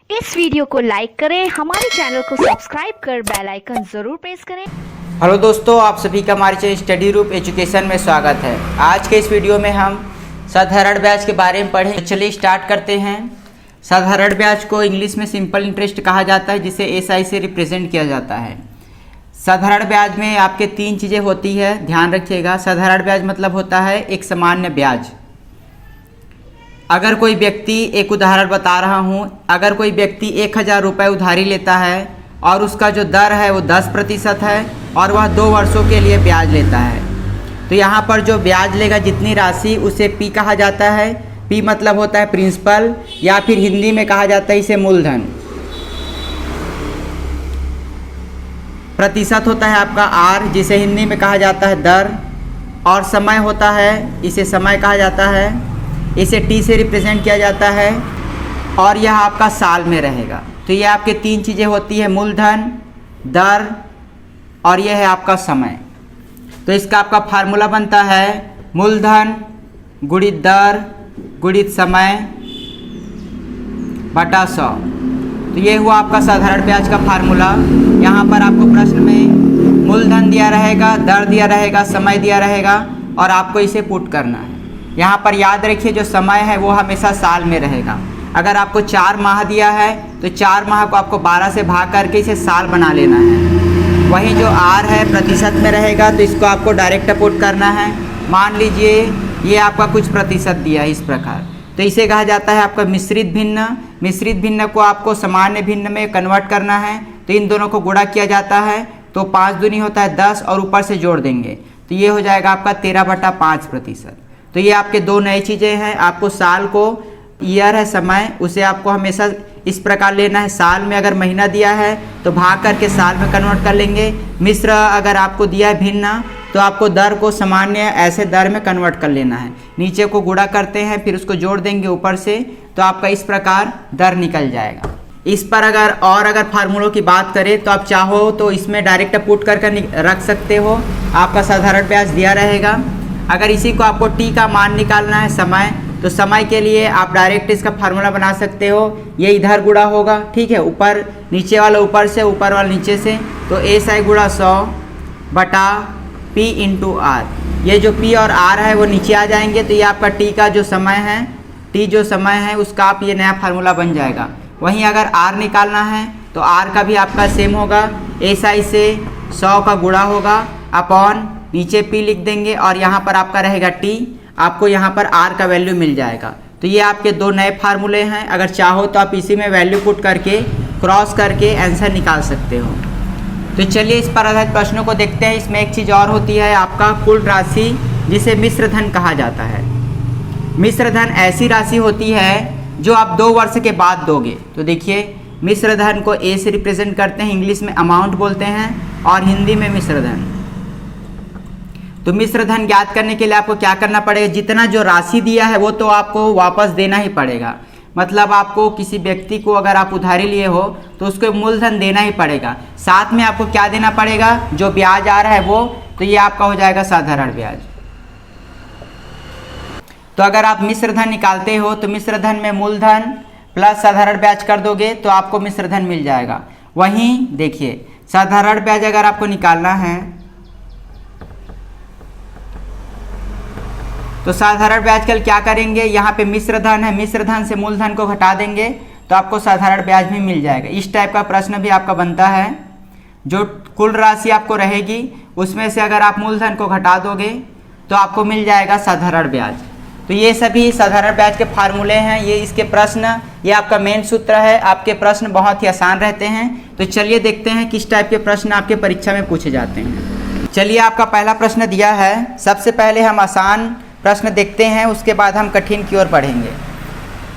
इस वीडियो को लाइक करें, हमारे चैनल को सब्सक्राइब कर बेल आइकन जरूर प्रेस करें। हेलो दोस्तों, आप सभी का हमारे चैनल स्टडी रूप एजुकेशन में स्वागत है। आज के इस वीडियो में हम साधारण ब्याज के बारे में पढ़ें। चलिए स्टार्ट करते हैं। साधारण ब्याज को इंग्लिश में सिंपल इंटरेस्ट कहा जाता है, जिसे एसआई से रिप्रेजेंट किया जाता है। साधारण ब्याज में आपके तीन चीज़ें होती है, ध्यान रखिएगा। साधारण ब्याज मतलब होता है एक सामान्य ब्याज। अगर कोई व्यक्ति, एक उदाहरण बता रहा हूँ, अगर कोई व्यक्ति 1000 रुपये उधारी लेता है और उसका जो दर है वो 10% है और वह 2 वर्षों के लिए ब्याज लेता है, तो यहाँ पर जो ब्याज लेगा जितनी राशि, उसे पी कहा जाता है। पी मतलब होता है प्रिंसिपल, या फिर हिंदी में कहा जाता है इसे मूलधन। प्रतिशत होता है आपका आर, जिसे हिंदी में कहा जाता है दर। और समय होता है, इसे समय कहा जाता है, इसे टी से रिप्रेजेंट किया जाता है। और यह आपका साल में रहेगा। तो ये आपके तीन चीज़ें होती है, मूलधन, दर और यह है आपका समय। तो इसका आपका फार्मूला बनता है मूलधन गुणित दर गुणित समय बटा 100। तो ये हुआ आपका साधारण ब्याज का फार्मूला। यहाँ पर आपको प्रश्न में मूलधन दिया रहेगा, दर दिया रहेगा, समय दिया रहेगा और आपको इसे पुट करना है। यहाँ पर याद रखिए, जो समय है वो हमेशा साल में रहेगा। अगर आपको 4 माह दिया है तो 4 माह को आपको 12 से भाग करके इसे साल बना लेना है। वहीं जो आर है प्रतिशत में रहेगा, तो इसको आपको डायरेक्ट पुट करना है। मान लीजिए ये आपका कुछ प्रतिशत दिया है इस प्रकार, तो इसे कहा जाता है आपका मिश्रित भिन्न। मिश्रित भिन्न को आपको सामान्य भिन्न में कन्वर्ट करना है, तो इन दोनों को गुणा किया जाता है, तो 5 दूनी होता है 10 और ऊपर से जोड़ देंगे, तो ये हो जाएगा आपका 13/5%। तो ये आपके दो नई चीज़ें हैं। आपको साल को, ईयर है समय, उसे आपको हमेशा इस प्रकार लेना है। साल में अगर महीना दिया है तो भाग करके साल में कन्वर्ट कर लेंगे। मिश्र अगर आपको दिया है भिन्न, तो आपको दर को सामान्य ऐसे दर में कन्वर्ट कर लेना है। नीचे को गुणा करते हैं, फिर उसको जोड़ देंगे ऊपर से, तो आपका इस प्रकार दर निकल जाएगा। इस पर अगर फार्मूलों की बात करें तो आप चाहो तो इसमें डायरेक्ट पुट करके रख सकते हो, आपका साधारण ब्याज दिया रहेगा। अगर इसी को आपको टी का मान निकालना है समय, तो समय के लिए आप डायरेक्ट इसका फार्मूला बना सकते हो। ये इधर गुणा होगा, ठीक है, ऊपर नीचे वाला ऊपर से, ऊपर वाला नीचे से, तो एसआई गुणा 100 बटा पी इंटू आर। ये जो पी और आर है वो नीचे आ जाएंगे, तो ये आपका टी का जो समय है, टी जो समय है उसका आप ये नया फार्मूला बन जाएगा। वहीं अगर आर निकालना है तो आर का भी आपका सेम होगा, एसआई से 100 का गुणा होगा अपॉन नीचे पी लिख देंगे और यहाँ पर आपका रहेगा टी। आपको यहाँ पर आर का वैल्यू मिल जाएगा। तो ये आपके दो नए फार्मूले हैं। अगर चाहो तो आप इसी में वैल्यू पुट करके क्रॉस करके आंसर निकाल सकते हो। तो चलिए इस पर आधारित प्रश्नों को देखते हैं। इसमें एक चीज़ और होती है, आपका कुल राशि, जिसे मिश्र धन कहा जाता है। मिश्र धन ऐसी राशि होती है जो आप 2 वर्ष के बाद दोगे। तो देखिए, मिश्र धन को ए से रिप्रेजेंट करते हैं, इंग्लिश में अमाउंट बोलते हैं और हिंदी में मिश्र धन। तो मिश्र धन ज्ञात करने के लिए आपको क्या करना पड़ेगा, जितना जो राशि दिया है वो तो आपको वापस देना ही पड़ेगा। मतलब आपको किसी व्यक्ति को अगर आप उधारी लिए हो तो उसको मूलधन देना ही पड़ेगा। साथ में आपको क्या देना पड़ेगा, जो ब्याज आ रहा है वो, तो ये आपका हो जाएगा साधारण ब्याज। तो अगर आप मिश्र धन निकालते हो तो मिश्र धन में मूलधन प्लस साधारण ब्याज कर दोगे तो आपको मिश्र धन मिल जाएगा। वहीं देखिए, साधारण ब्याज अगर आपको निकालना है तो साधारण ब्याज के लिए क्या करेंगे, यहाँ पे मिश्र धन है, मिश्र धन से मूलधन को घटा देंगे तो आपको साधारण ब्याज भी मिल जाएगा। इस टाइप का प्रश्न भी आपका बनता है। जो कुल राशि आपको रहेगी उसमें से अगर आप मूलधन को घटा दोगे तो आपको मिल जाएगा साधारण ब्याज। तो ये सभी साधारण ब्याज के फार्मूले हैं, ये इसके प्रश्न, ये आपका मेन सूत्र है। आपके प्रश्न बहुत ही आसान रहते हैं। तो चलिए देखते हैं किस टाइप के प्रश्न आपके परीक्षा में पूछे जाते हैं। चलिए, आपका पहला प्रश्न दिया है। सबसे पहले हम आसान प्रश्न देखते हैं, उसके बाद हम कठिन की ओर बढ़ेंगे।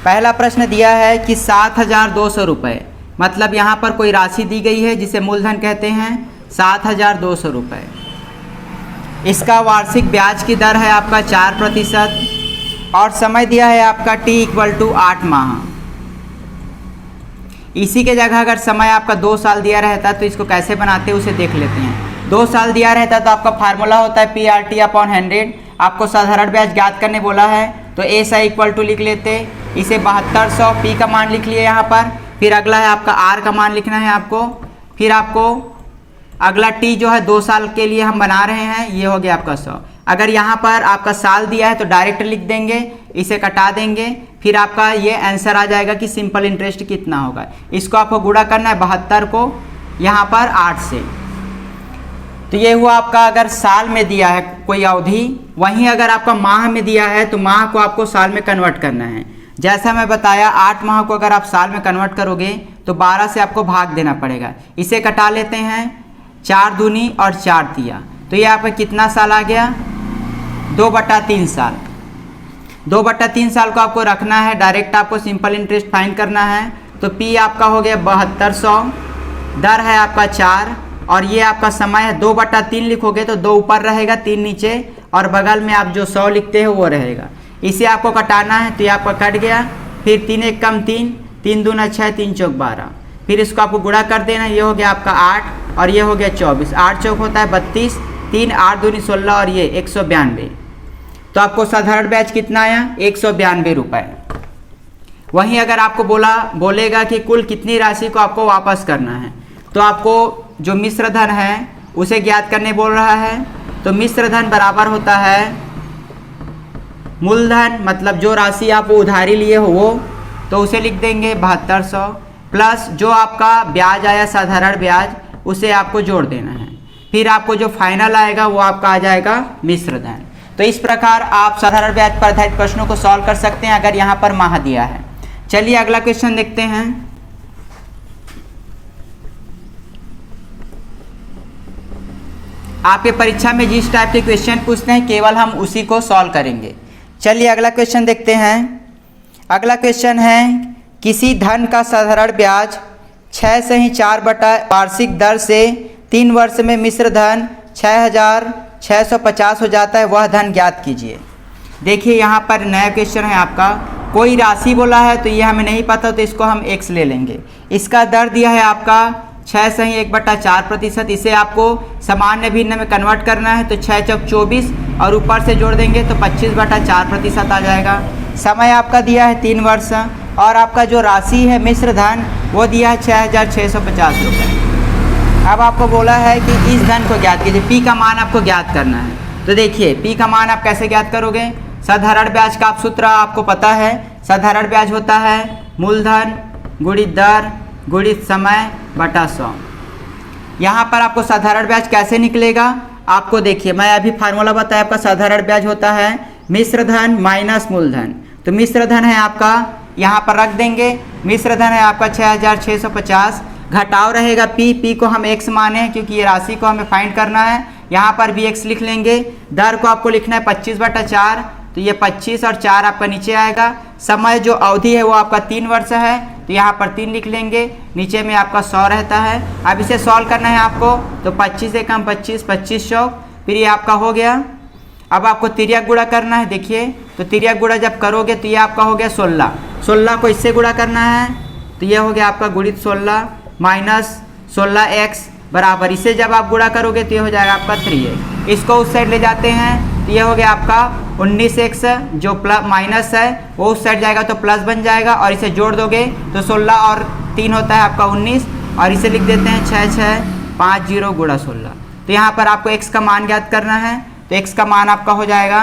पहला प्रश्न दिया है कि 7200 रुपये, मतलब यहाँ पर कोई राशि दी गई है जिसे मूलधन कहते हैं, 7200 रुपये। इसका वार्षिक ब्याज की दर है आपका 4% और समय दिया है आपका t = 8 माह। इसी के जगह अगर समय आपका 2 साल दिया रहता तो इसको कैसे बनाते हैं उसे देख लेते हैं। 2 साल दिया रहता तो आपका फार्मूला होता है PRT/100। आपको साधारण ब्याज ज्ञात करने बोला है तो एसआई = लिख लेते, इसे 7200 पी का मान लिख लिए यहाँ पर, फिर अगला है आपका आर का मान लिखना है आपको। फिर आपको अगला टी जो है 2 साल के लिए हम बना रहे हैं, ये हो गया आपका 100। अगर यहाँ पर आपका साल दिया है तो डायरेक्ट लिख देंगे, इसे कटा देंगे, फिर आपका ये आंसर आ जाएगा कि सिंपल इंटरेस्ट कितना होगा। इसको आपको गुणा करना है 72 को यहाँ पर 8 से। तो ये हुआ आपका अगर साल में दिया है कोई अवधि। वहीं अगर आपका माह में दिया है तो माह को आपको साल में कन्वर्ट करना है। जैसा मैं बताया 8 माह को अगर आप साल में कन्वर्ट करोगे तो 12 से आपको भाग देना पड़ेगा। इसे कटा लेते हैं, 4 दूनी और 4 तिया, तो ये आपका कितना साल आ गया, 2/3 साल। 2/3 साल को आपको रखना है, डायरेक्ट आपको सिंपल इंटरेस्ट फाइंड करना है। तो पी आपका हो गया 7200, दर है आपका 4 और ये आपका समय है 2/3 लिखोगे तो 2 ऊपर रहेगा 3 नीचे और बगल में आप जो 100 लिखते हो वो रहेगा। इसे आपको कटाना है तो ये आपका कट गया। फिर 3 1 कम 3, 3 दूना 6, 3 चौक 12। फिर इसको आपको गुणा कर देना, ये हो गया आपका 8 और ये हो गया 24। 8 चौक होता है 32, 3 8 दूनी 16 और ये 192। तो आपको साधारण ब्याज कितना आया, 192 रुपये। वहीं अगर आपको बोलेगा कि कुल कितनी राशि को आपको वापस करना है तो आपको जो मिश्र धन है उसे ज्ञात करने बोल रहा है। तो मिश्र धन बराबर होता है मूलधन, मतलब जो राशि आप उधारी लिए हो वो, तो उसे लिख देंगे 7200 प्लस जो आपका ब्याज आया साधारण ब्याज उसे आपको जोड़ देना है। फिर आपको जो फाइनल आएगा वो आपका आ जाएगा मिश्र धन। तो इस प्रकार आप साधारण ब्याज पर आधारित प्रश्नों को सॉल्व कर सकते हैं अगर यहाँ पर माह दिया है। चलिए अगला क्वेश्चन देखते हैं। आपके परीक्षा में जिस टाइप के क्वेश्चन पूछते हैं केवल हम उसी को सॉल्व करेंगे। चलिए अगला क्वेश्चन देखते हैं। अगला क्वेश्चन है किसी धन का साधारण ब्याज 6 से ही 4 बटा वार्षिक दर से 3 वर्ष में मिश्र धन 6650 हो जाता है, वह धन ज्ञात कीजिए। देखिए यहाँ पर नया क्वेश्चन है आपका, कोई राशि बोला है तो ये हमें नहीं पता तो इसको हम x ले लेंगे। इसका दर दिया है आपका 6 से ही 1/4%। इसे आपको सामान्य भिन्न में कन्वर्ट करना है तो 6 चौक 24 और ऊपर से जोड़ देंगे तो 25/4% आ जाएगा। समय आपका दिया है 3 वर्ष और आपका जो राशि है मिश्र धन वो दिया है 6650 रुपये। अब आपको बोला है कि इस धन को ज्ञात कीजिए, पी का मान आपको ज्ञात करना है। तो देखिए पी का मान आप कैसे ज्ञात करोगे, साधारण ब्याज का आप सूत्र आपको पता है। साधारण ब्याज होता है मूलधन गुणित दर गुणित समय बटा 100। यहाँ पर आपको साधारण ब्याज कैसे निकलेगा आपको देखिए, मैं अभी फार्मूला बताया आपका साधारण ब्याज होता है मिश्र धन माइनस मूलधन। तो मिश्र धन है आपका, यहाँ पर रख देंगे, मिश्र धन है आपका 6650, घटाव रहेगा पी को हम x माने क्योंकि ये राशि को हमें फाइंड करना है। यहाँ पर भी x लिख लेंगे। दर को आपको लिखना है 25/4, तो ये 25 और 4 आपका नीचे आएगा। समय जो अवधि है वो आपका 3 वर्ष है तो यहाँ पर 3 लिख लेंगे, नीचे में आपका 100 रहता है। अब इसे सॉल्व करना है आपको, तो 25 से कम 25, 2500, फिर ये आपका हो गया। अब आपको तिर्यक गुणा करना है। देखिए तो तिर्यक गुणा जब करोगे तो ये आपका हो गया 16। 16 को इससे गुणा करना है तो ये हो गया आपका गुणित 16 माइनस 16x बराबर, इसे जब आप गुणा करोगे तो ये हो जाएगा आपका 3x। इसको उस साइड ले जाते हैं तो ये हो गया आपका 19x, जो प्लस माइनस है वो उस साइड जाएगा तो प्लस बन जाएगा और इसे जोड़ दोगे तो 16 और 3 होता है आपका 19 और इसे लिख देते हैं 6650 गुणा 16। तो यहाँ पर आपको x का मान ज्ञात करना है तो x का मान आपका हो जाएगा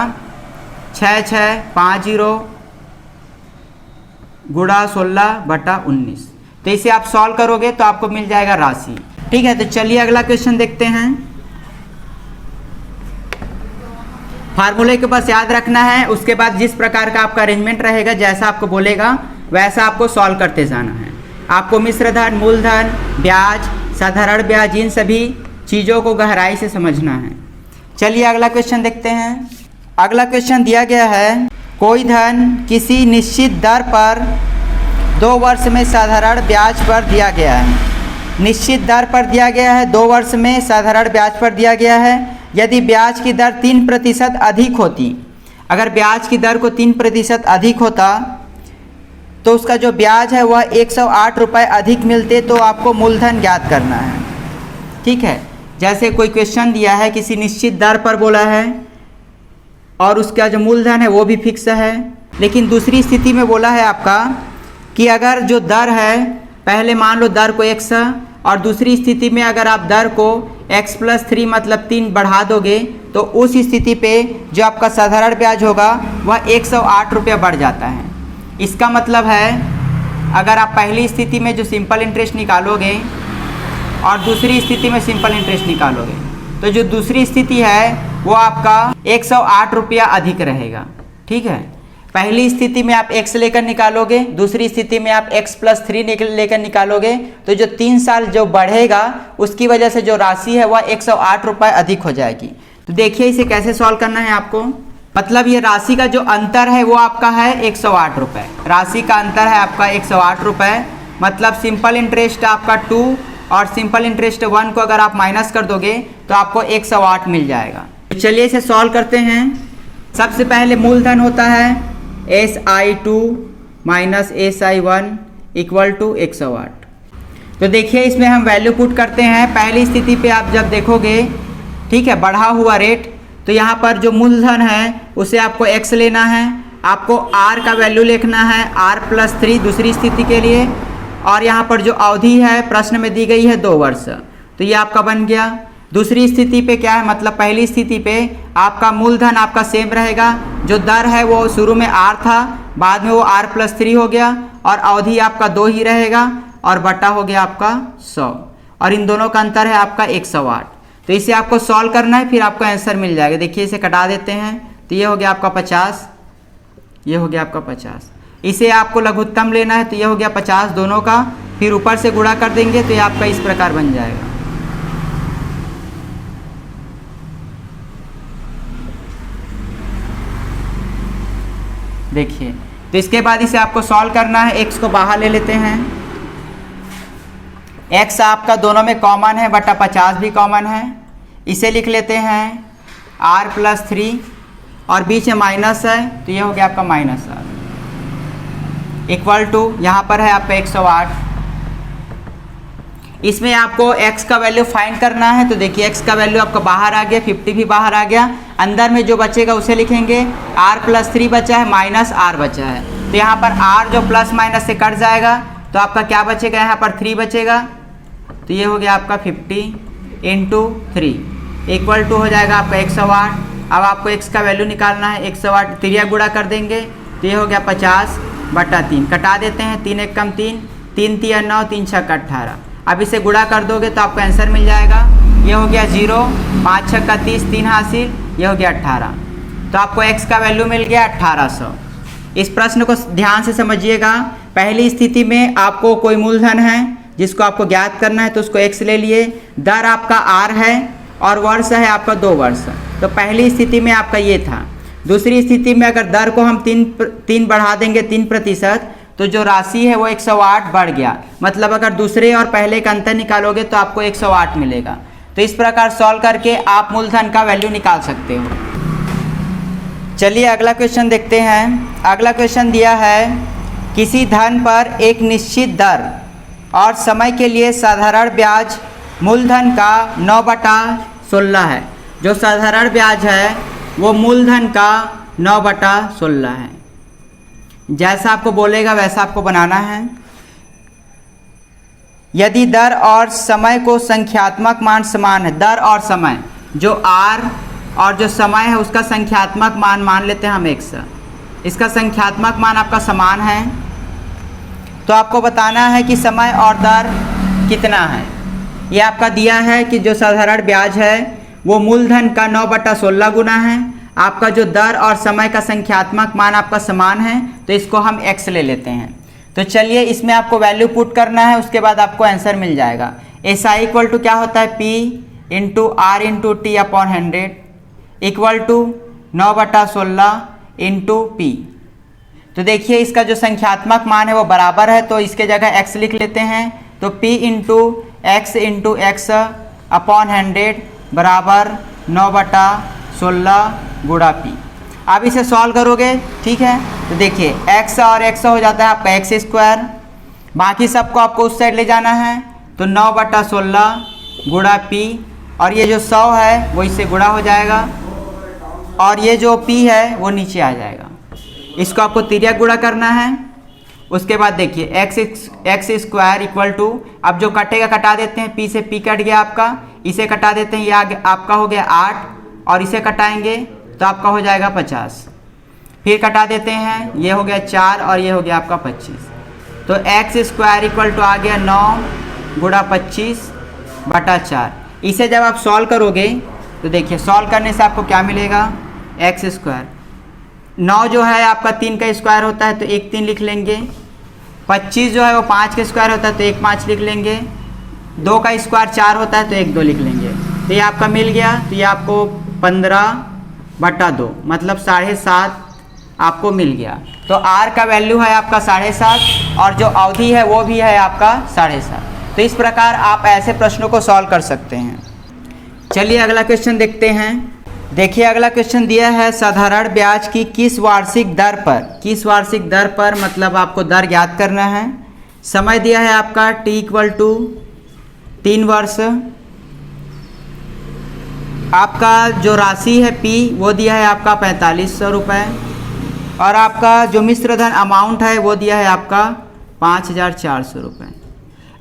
6650 गुणा 16/19। तो इसे आप सॉल्व करोगे तो आपको मिल जाएगा राशि। ठीक है, तो चलिए अगला क्वेश्चन देखते हैं। फार्मूले के पास याद रखना है, उसके बाद जिस प्रकार का आपका अरेंजमेंट रहेगा, जैसा आपको बोलेगा वैसा आपको सॉल्व करते जाना है। आपको मिश्र धन, मूलधन, ब्याज, साधारण ब्याज, इन सभी चीज़ों को गहराई से समझना है। चलिए अगला क्वेश्चन देखते हैं। अगला क्वेश्चन दिया गया है कोई धन किसी निश्चित दर पर 2 वर्ष में साधारण ब्याज पर दिया गया है। निश्चित दर पर दिया गया है, 2 वर्ष में साधारण ब्याज पर दिया गया है। यदि ब्याज की दर 3% अधिक होती, अगर ब्याज की दर को 3% अधिक होता तो उसका जो ब्याज है वह 108 रुपये अधिक मिलते, तो आपको मूलधन ज्ञात करना है। ठीक है, जैसे कोई क्वेश्चन दिया है किसी निश्चित दर पर बोला है और उसका जो मूलधन है वो भी फिक्स है, लेकिन दूसरी स्थिति में बोला है आपका कि अगर जो दर है पहले मान लो दर को x और दूसरी स्थिति में अगर आप दर को x+3 मतलब 3 बढ़ा दोगे तो उस स्थिति पे जो आपका साधारण ब्याज होगा वह 108 रुपया बढ़ जाता है। इसका मतलब है अगर आप पहली स्थिति में जो सिंपल इंटरेस्ट निकालोगे और दूसरी स्थिति में सिंपल इंटरेस्ट निकालोगे तो जो दूसरी स्थिति है वो आपका 108 रुपया अधिक रहेगा। ठीक है, पहली स्थिति में आप x लेकर निकालोगे, दूसरी स्थिति में आप x+3 लेकर निकालोगे तो जो 3 साल जो बढ़ेगा उसकी वजह से जो राशि है वह 108 रुपये अधिक हो जाएगी। तो देखिए इसे कैसे सॉल्व करना है आपको। मतलब ये राशि का जो अंतर है वो आपका है 108 रुपये, राशि का अंतर है आपका 108 रुपये। मतलब सिंपल इंटरेस्ट आपका 2 और सिंपल इंटरेस्ट 1 को अगर आप माइनस कर दोगे तो आपको 108 मिल जाएगा। तो चलिए इसे सॉल्व करते हैं। सबसे पहले मूलधन होता है SI2 minus SI1 equal to 108। तो देखिए इसमें हम वैल्यू पुट करते हैं। पहली स्थिति पे आप जब देखोगे, ठीक है, बढ़ा हुआ रेट, तो यहाँ पर जो मूलधन है उसे आपको x लेना है, आपको r का वैल्यू लिखना है r+3 दूसरी स्थिति के लिए, और यहाँ पर जो अवधि है प्रश्न में दी गई है 2 वर्ष, तो ये आपका बन गया। दूसरी स्थिति पे क्या है, मतलब पहली स्थिति पे आपका मूलधन आपका सेम रहेगा, जो दर है वो शुरू में r था, बाद में वो r+3 हो गया, और अवधि आपका 2 ही रहेगा, और बटा हो गया आपका 100, और इन दोनों का अंतर है आपका 108। तो इसे आपको सॉल्व करना है, फिर आपको आंसर मिल जाएगा। देखिए इसे कटा देते हैं तो ये हो गया आपका 50, ये हो गया आपका 50। इसे आपको लघुत्तम लेना है तो ये हो गया 50 दोनों का, फिर ऊपर से गुणा कर देंगे तो ये आपका इस प्रकार बन जाएगा। देखिए तो इसके बाद इसे आपको सॉल्व करना है। x को बाहर ले लेते हैं, x आपका दोनों में कॉमन है, बटा 50 भी कॉमन है। इसे लिख लेते हैं r+3 और बीच में माइनस है तो ये हो गया आपका -r इक्वल टू, यहाँ पर है आपका 108। इसमें आपको x का वैल्यू फाइंड करना है। तो देखिए x का वैल्यू आपका बाहर आ गया, 50 भी बाहर आ गया, अंदर में जो बचेगा उसे लिखेंगे। r+3 बचा है, -r बचा है, तो यहाँ पर r जो प्लस माइनस से कट जाएगा तो आपका क्या बचेगा, यहाँ पर 3 बचेगा, तो ये हो गया आपका 50 × 3 इक्वल टू हो जाएगा आपका 108। अब आपको x का वैल्यू निकालना है, 108 त्रिया गुणा कर देंगे तो ये हो गया 50/3, कटा देते हैं, 3 × 1 = 3, 3 × 3 = 9, 3 × 6 = 18। अब इसे गुणा कर दोगे तो आपको आंसर मिल जाएगा, ये हो गया 0, 5 × 6 = 30, 3 हासिल, ये हो गया 18। तो आपको x का वैल्यू मिल गया 1800। इस प्रश्न को ध्यान से समझिएगा। पहली स्थिति में आपको कोई मूलधन है जिसको आपको ज्ञात करना है तो उसको x ले लिए, दर आपका r है और वर्ष है आपका 2 वर्ष, तो पहली स्थिति में आपका ये था। दूसरी स्थिति में अगर दर को हम 3 बढ़ा देंगे 3%, तो जो राशि है वो 108 बढ़ गया। मतलब अगर दूसरे और पहले का अंतर निकालोगे तो आपको 108 मिलेगा। तो इस प्रकार सॉल्व करके आप मूलधन का वैल्यू निकाल सकते हो। चलिए अगला क्वेश्चन देखते हैं। अगला क्वेश्चन दिया है, किसी धन पर एक निश्चित दर और समय के लिए साधारण ब्याज मूलधन का 9/16 है। जो साधारण ब्याज है वो मूलधन का 9/16 है। जैसा आपको बोलेगा वैसा आपको बनाना है। यदि दर और समय को संख्यात्मक मान समान है, दर और समय जो r और जो समय है उसका संख्यात्मक मान मान लेते हैं हम x, इसका संख्यात्मक मान आपका समान है, तो आपको बताना है कि समय और दर कितना है। ये आपका दिया है कि जो साधारण ब्याज है वो मूलधन का 9/16 गुना है। आपका जो दर और समय का संख्यात्मक मान आपका समान है तो इसको हम x ले लेते हैं। तो चलिए इसमें आपको वैल्यू पुट करना है, उसके बाद आपको आंसर मिल जाएगा। SI इक्वल टू क्या होता है, P × R × T/100 equal to 9/16 × P। तो देखिए इसका जो संख्यात्मक मान है वो बराबर है, तो इसके जगह x लिख लेते हैं। तो P × x अपॉन 100 बराबर 9/16 गुणा P। अब इसे सॉल्व करोगे, ठीक है, तो देखिए x और x हो जाता है आपका x², बाकी सबको आपको उस साइड ले जाना है, तो 9/16 गुणा P, और ये जो 100 है वो इससे गुणा हो जाएगा, और ये जो P है वो नीचे आ जाएगा। इसको आपको तिर्यक गुणा करना है, उसके बाद देखिए एक्स स्क्वायर इक्वल टू, अब जो कटेगा कटा देते हैं, पी से पी कट गया आपका, इसे कटा देते हैं, ये आपका हो गया 8 और इसे कटाएंगे तो आपका हो जाएगा 50। फिर कटा देते हैं, ये हो गया 4 और ये हो गया आपका 25। तो एक्स स्क्वायर इक्वल टू आ गया 9 गुणा 25/4। इसे जब आप सॉल्व करोगे तो देखिए सॉल्व करने से आपको क्या मिलेगा, एक्स स्क्वायर 9 जो है आपका 3 का स्क्वायर होता है तो 1 3 लिख लेंगे, 25 जो है वो 5 का स्क्वायर होता है तो 1 5 लिख लेंगे, 2 का स्क्वायर 4 होता है तो 1 2 लिख लेंगे। तो ये आपका मिल गया, तो ये आपको 15/2 मतलब 7.5 आपको मिल गया। तो आर का वैल्यू है आपका 7.5 और जो अवधि है वो भी है आपका 7.5। तो इस प्रकार आप ऐसे प्रश्नों को सॉल्व कर सकते हैं। चलिए अगला क्वेश्चन देखते हैं। देखिए अगला क्वेश्चन दिया है साधारण ब्याज की किस वार्षिक दर पर मतलब आपको दर ज्ञात करना है। समय दिया है आपका t इक्वल टू 3 वर्ष, आपका जो राशि है p वो दिया है आपका 4500 रुपये और आपका जो मिश्र धन अमाउंट है वो दिया है आपका 5400 रुपये।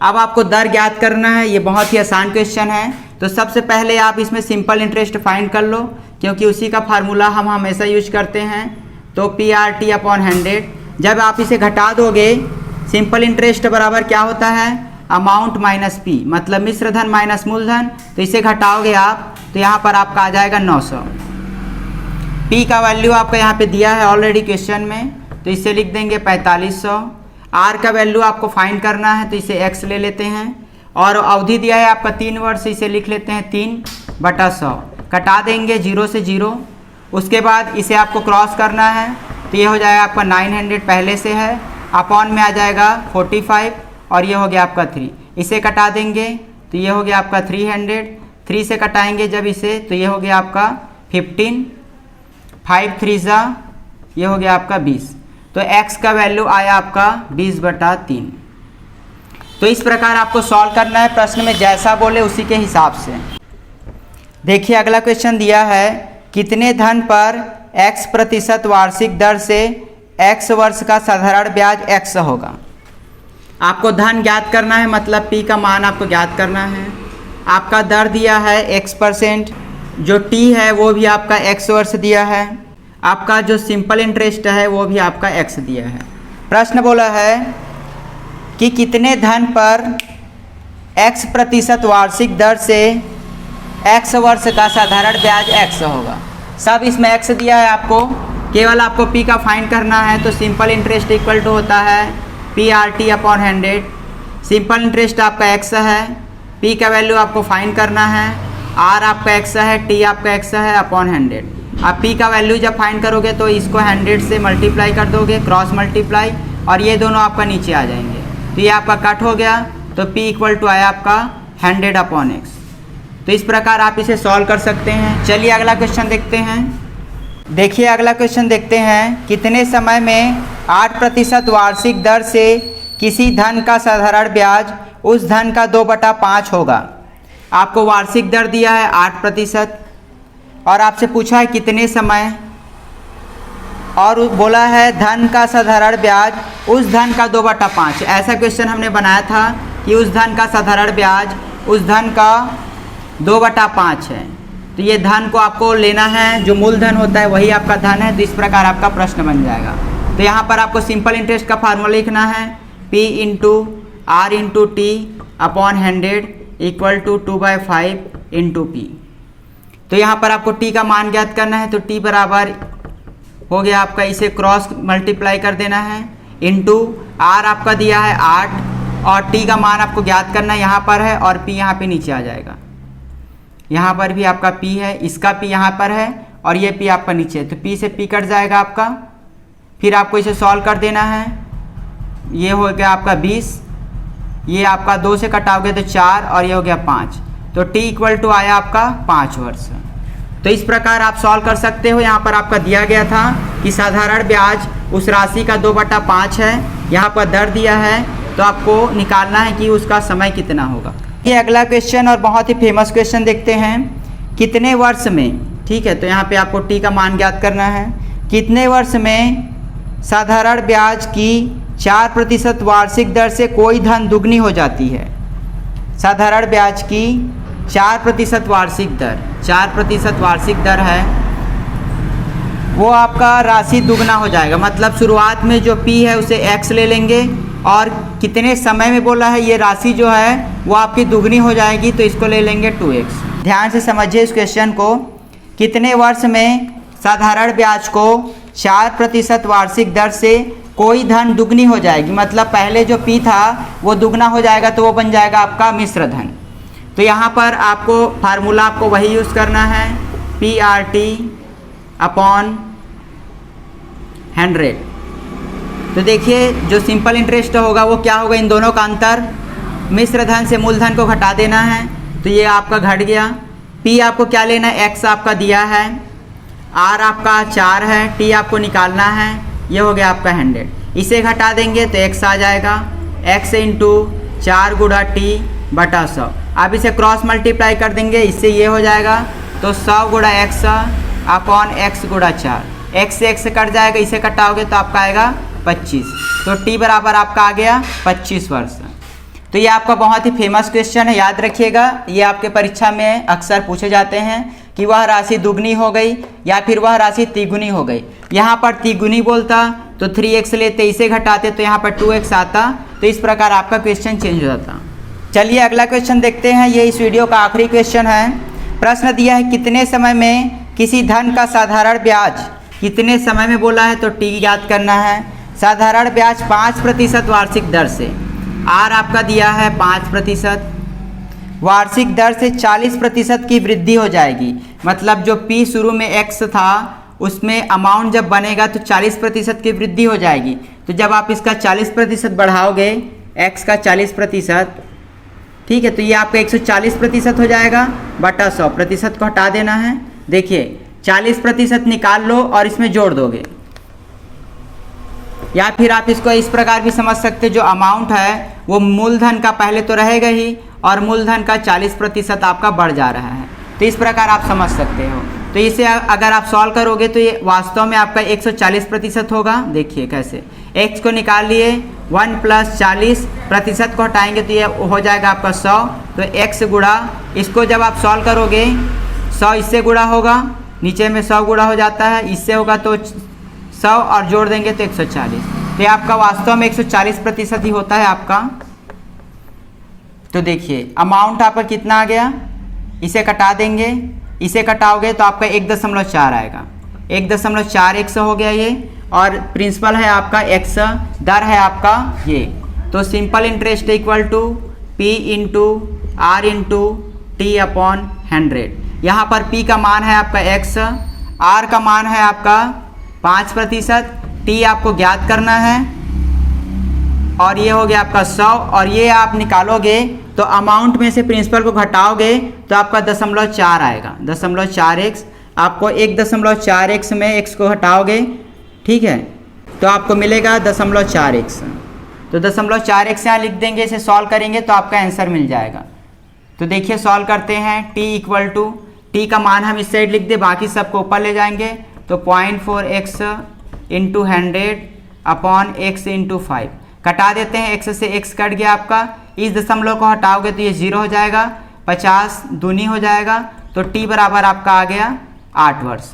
अब आपको दर ज्ञात करना है, ये बहुत ही आसान क्वेश्चन है। तो सबसे पहले आप इसमें सिंपल इंटरेस्ट फाइंड कर लो क्योंकि उसी का फार्मूला हम हमेशा यूज करते हैं। तो PRT/100 जब आप इसे घटा दोगे, सिंपल इंटरेस्ट बराबर क्या होता है, अमाउंट माइनस P मतलब मिश्र धन माइनस मूलधन। तो इसे घटाओगे आप तो यहाँ पर आपका आ जाएगा 900। P का वैल्यू आपका यहाँ पे दिया है ऑलरेडी क्वेश्चन में, तो इसे लिख देंगे 4500। R का वैल्यू आपको फाइंड करना है तो इसे x ले लेते हैं और अवधि दिया है आपका 3 वर्ष, इसे लिख लेते हैं 3/100। कटा देंगे 0 से 0। उसके बाद इसे आपको क्रॉस करना है तो ये हो जाएगा आपका 900 पहले से है, अपॉन में आ जाएगा 45 और ये हो गया आपका 3। इसे कटा देंगे तो ये हो गया आपका 300, 3 से कटाएंगे जब इसे तो ये हो गया आपका 15, 5 3 ये हो गया आपका 20। तो x का वैल्यू आया आपका 20/3। तो इस प्रकार आपको सॉल्व करना है, प्रश्न में जैसा बोले उसी के हिसाब से। देखिए अगला क्वेश्चन दिया है कितने धन पर x% वार्षिक दर से x वर्ष का साधारण ब्याज x होगा। आपको धन ज्ञात करना है मतलब p का मान आपको ज्ञात करना है। आपका दर दिया है x%, जो t है वो भी आपका x वर्ष दिया है, आपका जो सिंपल इंटरेस्ट है वो भी आपका x दिया है। प्रश्न बोला है कि कितने धन पर x% वार्षिक दर से x वर्ष का साधारण ब्याज x होगा। सब इसमें x दिया है आपको, केवल आपको p का फाइंड करना है। तो सिंपल इंटरेस्ट इक्वल टू होता है PRT/100। सिंपल इंटरेस्ट आपका x है, p का वैल्यू आपको फाइंड करना है, r आपका x है, t आपका x है अपॉन 100। आप p का वैल्यू जब फाइंड करोगे तो इसको 100 से मल्टीप्लाई कर दोगे, क्रॉस मल्टीप्लाई, और ये दोनों आपका नीचे आ जाएंगे तो ये आपका कट हो गया। तो p इक्वल टू आया आपका 100/x। तो इस प्रकार आप इसे सॉल्व कर सकते हैं। चलिए अगला क्वेश्चन देखते हैं। देखिए अगला क्वेश्चन देखते हैं कितने समय में 8% वार्षिक दर से किसी धन का साधारण ब्याज उस धन का 2/5 होगा। आपको वार्षिक दर दिया है 8% और आपसे पूछा है कितने समय, और बोला है धन का साधारण ब्याज उस धन का 2/5। ऐसा क्वेश्चन हमने बनाया था कि उस धन का साधारण ब्याज उस धन का 2/5 है। तो ये धन को आपको लेना है, जो मूलधन होता है वही आपका धन है। तो इस प्रकार आपका प्रश्न बन जाएगा। तो यहाँ पर आपको सिंपल इंटरेस्ट का फार्मूला लिखना है P × R × T upon 100 equal to 2/5 × P। तो यहाँ पर आपको t का मान ज्ञात करना है। तो t बराबर हो गया आपका, इसे क्रॉस मल्टीप्लाई कर देना है, इंटू r आपका दिया है 8 और t का मान आपको ज्ञात करना यहाँ पर है और p यहाँ पे नीचे आ जाएगा। यहाँ पर भी आपका p है, इसका p यहाँ पर है और ये p आपका नीचे है। तो p से p कट जाएगा आपका, फिर आपको इसे सॉल्व कर देना है। ये हो गया आपका 20, ये आपका 2 से कटाओगे तो 4 और ये हो गया 5। तो t इक्वल टू आया आपका 5 वर्ष। तो इस प्रकार आप सॉल्व कर सकते हो। यहाँ पर आपका दिया गया था कि साधारण ब्याज उस राशि का 2/5 है, यहाँ पर दर दिया है, तो आपको निकालना है कि उसका समय कितना होगा। ये अगला क्वेश्चन और बहुत ही फेमस क्वेश्चन देखते हैं। कितने वर्ष में, ठीक है, तो यहाँ पे आपको t का मान ज्ञात करना है। कितने वर्ष में साधारण ब्याज की 4% वार्षिक दर से कोई धन दुगनी हो जाती है। साधारण ब्याज की 4% वार्षिक दर, 4% वार्षिक दर है, वो आपका राशि दुगना हो जाएगा। मतलब शुरुआत में जो P है उसे x ले लेंगे और कितने समय में बोला है ये राशि जो है वो आपकी दुगनी हो जाएगी, तो इसको ले लेंगे 2x। ध्यान से समझिए इस क्वेश्चन को। कितने वर्ष में साधारण ब्याज को 4% वार्षिक दर से कोई धन दुगनी हो जाएगी। मतलब पहले जो P था वो दुगना हो जाएगा, तो वो बन जाएगा आपका मिश्र धन। तो यहाँ पर आपको फार्मूला आपको वही यूज़ करना है, PRT अपॉन 100। तो देखिए जो सिंपल इंटरेस्ट होगा वो क्या होगा, इन दोनों का अंतर, मिश्र धन से मूलधन को घटा देना है, तो ये आपका घट गया। P आपको क्या लेना है, x आपका दिया है, R आपका 4 है, T आपको निकालना है, ये हो गया आपका 100। इसे घटा देंगे तो x आ जाएगा, x इंटू 4 गुणा T बटा 100। अब इसे क्रॉस मल्टीप्लाई कर देंगे, इससे ये हो जाएगा, तो 100 गुणा x अपॉन x गुणा 4, x से x से कट जाएगा, इसे कटाओगे तो आपका आएगा 25। तो T बराबर आपका आ गया 25 वर्ष। तो ये आपका बहुत ही फेमस क्वेश्चन है, याद रखिएगा। ये आपके परीक्षा में अक्सर पूछे जाते हैं कि वह राशि दुगनी हो गई या फिर वह राशि तिगुनी हो गई। यहाँ पर तिगुनी बोलता तो 3x लेते, इसे घटाते तो यहाँ पर 2x आता, तो इस प्रकार आपका क्वेश्चन चेंज हो जाता। चलिए अगला क्वेश्चन देखते हैं। ये इस वीडियो का आखिरी क्वेश्चन है। प्रश्न दिया है कितने समय में किसी धन का साधारण ब्याज, कितने समय में बोला है तो T याद करना है। साधारण ब्याज 5% वार्षिक दर से, R आपका दिया है 5%, वार्षिक दर से 40% की वृद्धि हो जाएगी। मतलब जो P शुरू में x था उसमें अमाउंट जब बनेगा तो 40% की वृद्धि हो जाएगी। तो जब आप इसका 40% बढ़ाओगे, x का 40%, ठीक है, तो ये आपका 140% हो जाएगा बटा 100%, को हटा देना है। देखिए 40% निकाल लो और इसमें जोड़ दोगे, या फिर आप इसको इस प्रकार भी समझ सकते, जो अमाउंट है वो मूलधन का पहले तो रहेगा ही और मूलधन का 40% आपका बढ़ जा रहा है, तो इस प्रकार आप समझ सकते हो। तो इसे अगर आप सॉल्व करोगे तो ये वास्तव में आपका 140% होगा। देखिए कैसे, x को निकाल लिए, 1 + 40% को हटाएंगे तो ये हो जाएगा आपका 100। तो x गुणा, इसको जब आप सॉल्व करोगे 100 इससे गुणा होगा, नीचे में 100 गुणा हो जाता है, इससे होगा तो 100 और जोड़ देंगे तो 140। तो ये आपका वास्तव में 140% ही होता है आपका। तो देखिए अमाउंट आपका कितना आ गया, इसे कटा देंगे, इसे कटाओगे तो आपका 1.4 आएगा, 1.4x हो गया ये, और प्रिंसिपल है आपका x, दर है आपका ये। तो simple interest equal to P into R into T upon 100। यहाँ पर P का मान है आपका x, R का मान है आपका 5%, T आपको ज्ञात करना है, और ये हो गया आपका 100। और ये आप निकालोगे तो अमाउंट में से प्रिंसिपल को घटाओगे तो आपका 0.4 आएगा, 0.4x। आपको 1.4x में x को हटाओगे, ठीक है, तो आपको मिलेगा 0.4x। तो 0.4x यहाँ लिख देंगे, इसे सॉल्व करेंगे तो आपका आंसर मिल जाएगा। तो देखिए सॉल्व करते हैं। T इक्वल टू, T का मान हम इस साइड लिख दे, बाकी सबको ऊपर ले जाएंगे, तो 0.4x into 100 upon x into 5। कटा देते हैं, x से x कट गया आपका, इस दशमलव को हटाओगे तो ये 0 हो जाएगा, 50 दूनी हो जाएगा, तो T बराबर आपका आ गया 8 वर्ष।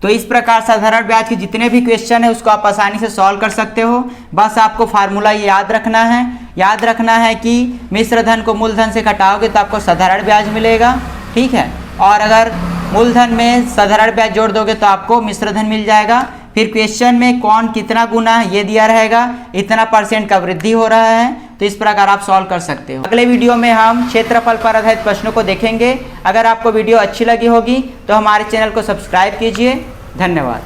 तो इस प्रकार साधारण ब्याज के जितने भी क्वेश्चन है उसको आप आसानी से सॉल्व कर सकते हो। बस आपको फार्मूला याद रखना है, याद रखना है कि मिश्र धन को मूलधन से घटाओगे तो आपको साधारण ब्याज मिलेगा, ठीक है, और अगर मूलधन में साधारण ब्याज जोड़ दोगे तो आपको मिश्र धन मिल जाएगा। फिर क्वेश्चन में कौन कितना गुना है ये दिया रहेगा, इतना % का वृद्धि हो रहा है, तो इस प्रकार आप सॉल्व कर सकते हो। अगले वीडियो में हम क्षेत्रफल पर आधारित प्रश्नों को देखेंगे। अगर आपको वीडियो अच्छी लगी होगी तो हमारे चैनल को सब्सक्राइब कीजिए। धन्यवाद।